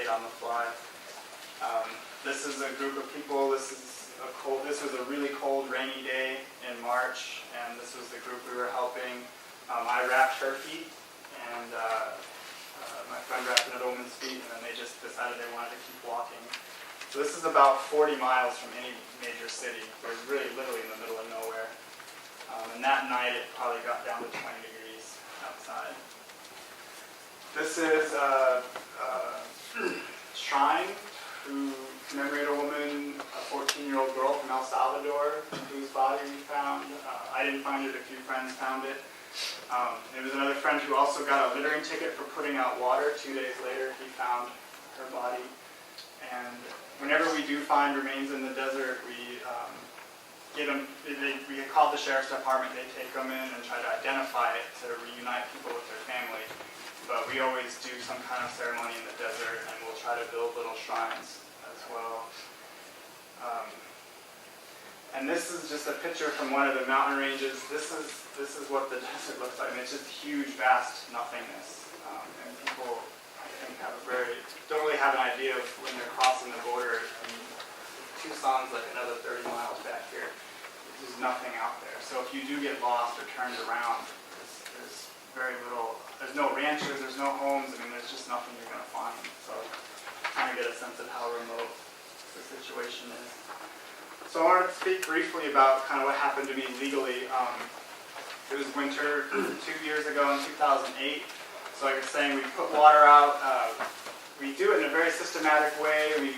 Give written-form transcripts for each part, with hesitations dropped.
navigate on the fly. This is a group of people. This was a really cold, rainy day in March, and this was the group we were helping. I wrapped her feet, and my friend wrapped another woman's feet, and then they just decided they wanted to keep walking. So this is about 40 miles from any major city. We're really literally in the middle of nowhere. And that night it probably got down to 20 degrees outside. This is a shrine to commemorate a woman, a 14-year-old girl from El Salvador, whose body we found. I didn't find it, a few friends found it. There was another friend who also got a littering ticket for putting out water. 2 days later, he found her body. And whenever we do find remains in the desert, we call the sheriff's department. They take them in and try to identify it to reunite people with their family. But we always do some kind of ceremony in the desert, and we'll try to build little shrines as well. And this is just a picture from one of the mountain ranges. This is what the desert looks like. I mean, it's just huge, vast nothingness. And people, I think, don't really have an idea of when they're crossing the border. I mean, Tucson's like another 30 miles back here. There's nothing out there. So if you do get lost or turned around, there's very little. There's no ranches, there's no homes. I mean, there's just nothing you're going to find. So trying to get a sense of how remote the situation is. So I wanted to speak briefly about kind of what happened to me legally. It was winter 2 years ago in 2008. So like I was saying, we put water out. We do it in a very systematic way.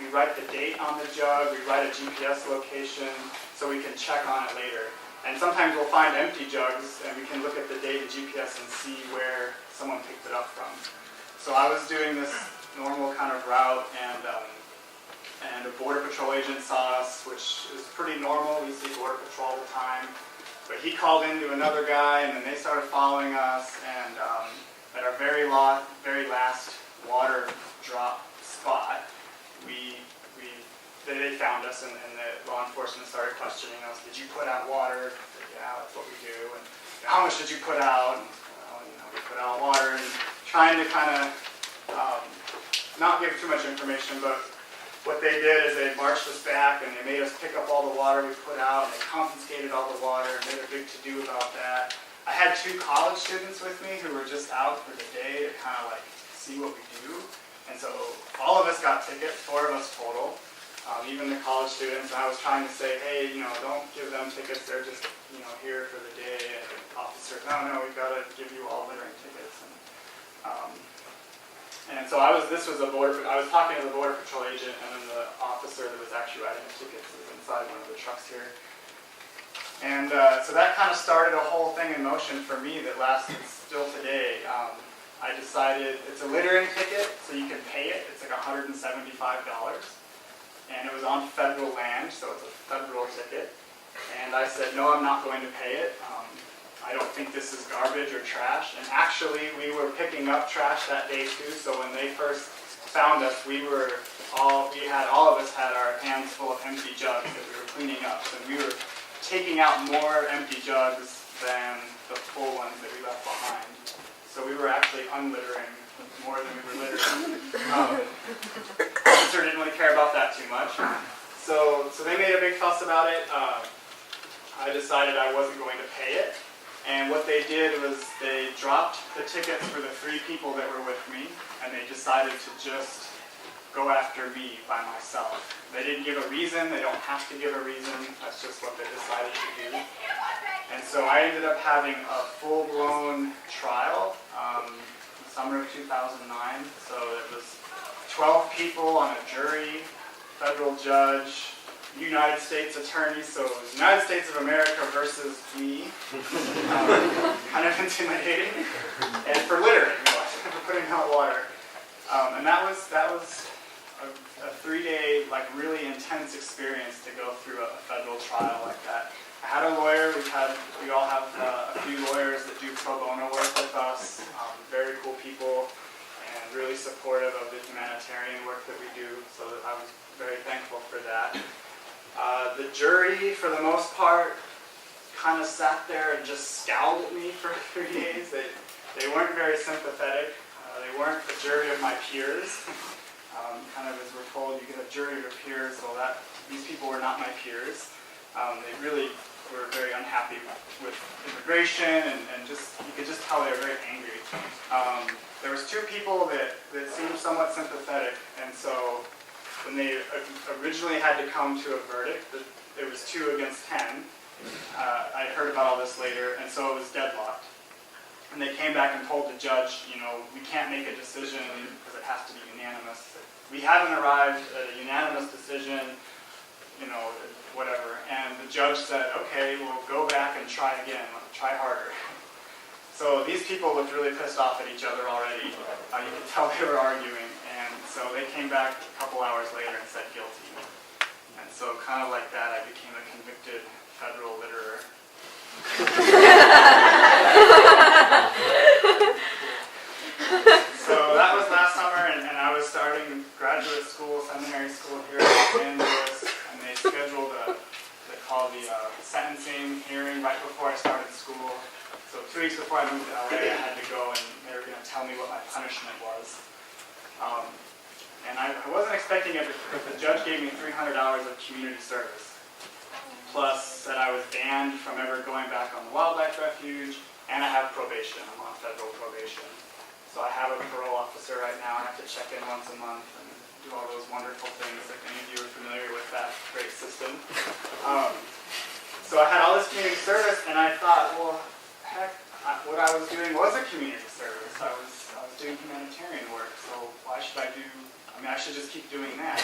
We write the date on the jug. We write a GPS location so we can check on it later. And sometimes we'll find empty jugs, and we can look at the date of GPS and see where someone picked it up from. So I was doing this normal kind of route, and a Border Patrol agent saw us, which is pretty normal. We see Border Patrol all the time. But he called into another guy, and then they started following us, and at our very last water drop spot, they found us, and the law enforcement started questioning us. Did you put out water? Said, yeah, that's what we do. And how much did you put out? And, we put out water, and trying to kind of not give too much information, but what they did is they marched us back, and they made us pick up all the water we put out, and they confiscated all the water, and made a big to-do about that. I had 2 college students with me who were just out for the day to kind of like see what we do. And so all of us got tickets, 4 of us total. Even the college students, and I was trying to say, hey, don't give them tickets, they're just, here for the day, and the officer, no, we've got to give you all littering tickets. And so I was talking to the Border Patrol agent, and then the officer that was actually writing the tickets was inside one of the trucks here. And so that kind of started a whole thing in motion for me that lasted still today. I decided it's a littering ticket, so you can pay it. It's like $175. And it was on federal land, so it's a federal ticket. And I said, no, I'm not going to pay it. I don't think this is garbage or trash. And actually, we were picking up trash that day too, so when they first found us, all of us had our hands full of empty jugs that we were cleaning up. So we were taking out more empty jugs than the full ones that we left behind. So we were actually unlittering more than we were littering. The officer didn't really care about that too much. So they made a big fuss about it. I decided I wasn't going to pay it. And what they did was they dropped the tickets for the 3 people that were with me, and they decided to just go after me by myself. They didn't give a reason. They don't have to give a reason. That's just what they decided to do. And so I ended up having a full-blown trial in the summer of 2009. So it was 12 people on a jury, federal judge, United States attorney, so it was United States of America versus me. Kind of intimidating. And for littering, for putting out water. And that was a 3-day, really intense experience to go through a federal trial like that. I had a lawyer. We all have a few lawyers that do pro bono work with us. Very cool people, and really supportive of the humanitarian work that we do. So I was very thankful for that. The jury, for the most part, kind of sat there and just scowled at me for 3 days. They weren't very sympathetic. They weren't a jury of my peers. Kind of as we're told, you get a jury of your peers, so that these people were not my peers. They really were very unhappy with immigration, and just you could just tell they were very angry. There was two people that seemed somewhat sympathetic, and so when they originally had to come to a verdict, it was 2 against 10. I heard about all this later, and so it was deadlocked. And they came back and told the judge, we can't make a decision because it has to be unanimous. We haven't arrived at a unanimous decision, whatever. And the judge said, okay, we'll go back and try again, try harder. So these people looked really pissed off at each other already. You could tell they were arguing. And so they came back a couple hours later and said guilty. And so kind of like that, I became a convicted federal litterer. So that was last summer, and I was starting graduate school, seminary school here in Los Angeles, and they scheduled they call the sentencing hearing right before I started school. So 2 weeks before I moved to LA, I had to go, and they were going to tell me what my punishment was. And I wasn't expecting it, but the judge gave me $300 of community service. Plus said I was banned from ever going back on the wildlife refuge, and I have probation. I'm on federal probation. So I have a parole officer right now. I have to check in once a month and do all those wonderful things. If any of you are familiar with that great system. So I had all this community service, and I thought, well, heck, what I was doing was a community service. I was doing humanitarian work, so why should I I should just keep doing that.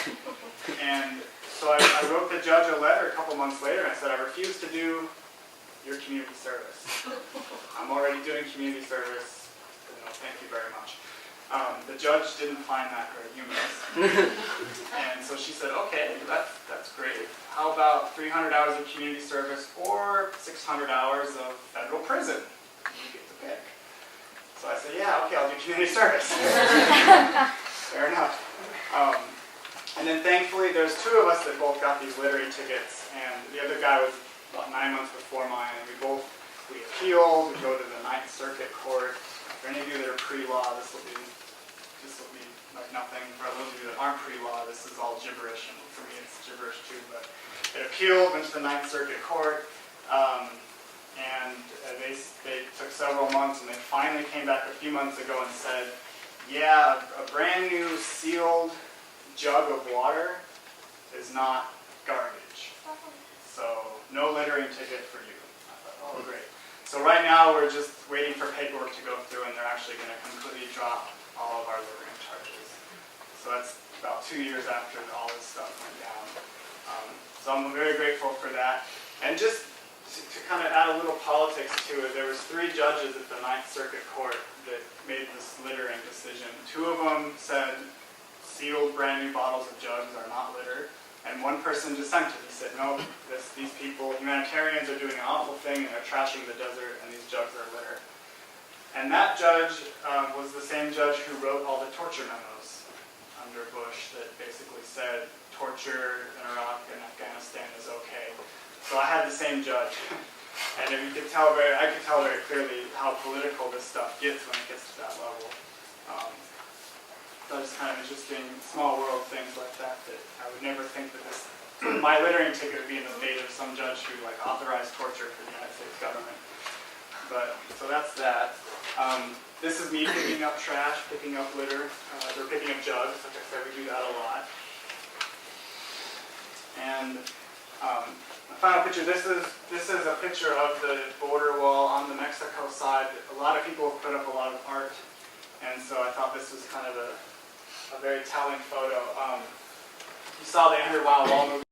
And so I wrote the judge a letter a couple months later, and I said, I refuse to do your community service. I'm already doing community service. No, thank you very much. The judge didn't find that very humorous. And so she said, okay, that's great. How about 300 hours of community service or 600 hours of federal prison? You get to pick. So I said, yeah, okay, I'll do community service. Fair enough. And then thankfully, there's 2 of us that both got these littering tickets, and the other guy was about 9 months before mine, and we appealed, we go to the 9th Circuit Court. For any of you that are pre-law, this will be like nothing. For those of you that aren't pre-law, this is all gibberish, and for me it's gibberish too, but it appealed, went to the 9th Circuit Court, and they took several months, and they finally came back a few months ago and said, yeah, a brand new sealed jug of water is not garbage. So no littering ticket for you. I thought, oh, great. So right now we're just waiting for paperwork to go through, and they're actually going to completely drop all of our littering charges. So that's about 2 years after all this stuff went down. So I'm very grateful for that. And just to kind of add a little politics to it, there was 3 judges at the 9th Circuit Court that made this littering decision. 2 of them said sealed brand new bottles of jugs are not litter, and 1 person dissented. He said, no, these people, humanitarians, are doing an awful thing, and they're trashing the desert, and these jugs are litter. And that judge was the same judge who wrote all the torture memos under Bush that basically said torture in Iraq and Afghanistan is okay. So I had the same judge. And I could tell very clearly how political this stuff gets when it gets to that level. So it's kind of interesting, small world things like that I would never think that my littering ticket would be in the fate of some judge who authorized torture for the United States government. But so that's that. This is me picking up trash, picking up litter, or picking up jugs. Like I said, we do that a lot. And the final picture, this is a picture of the border wall on the Mexico side. A lot of people have put up a lot of art, and so I thought this was kind of a very telling photo. You saw the Under Wild Wall movie.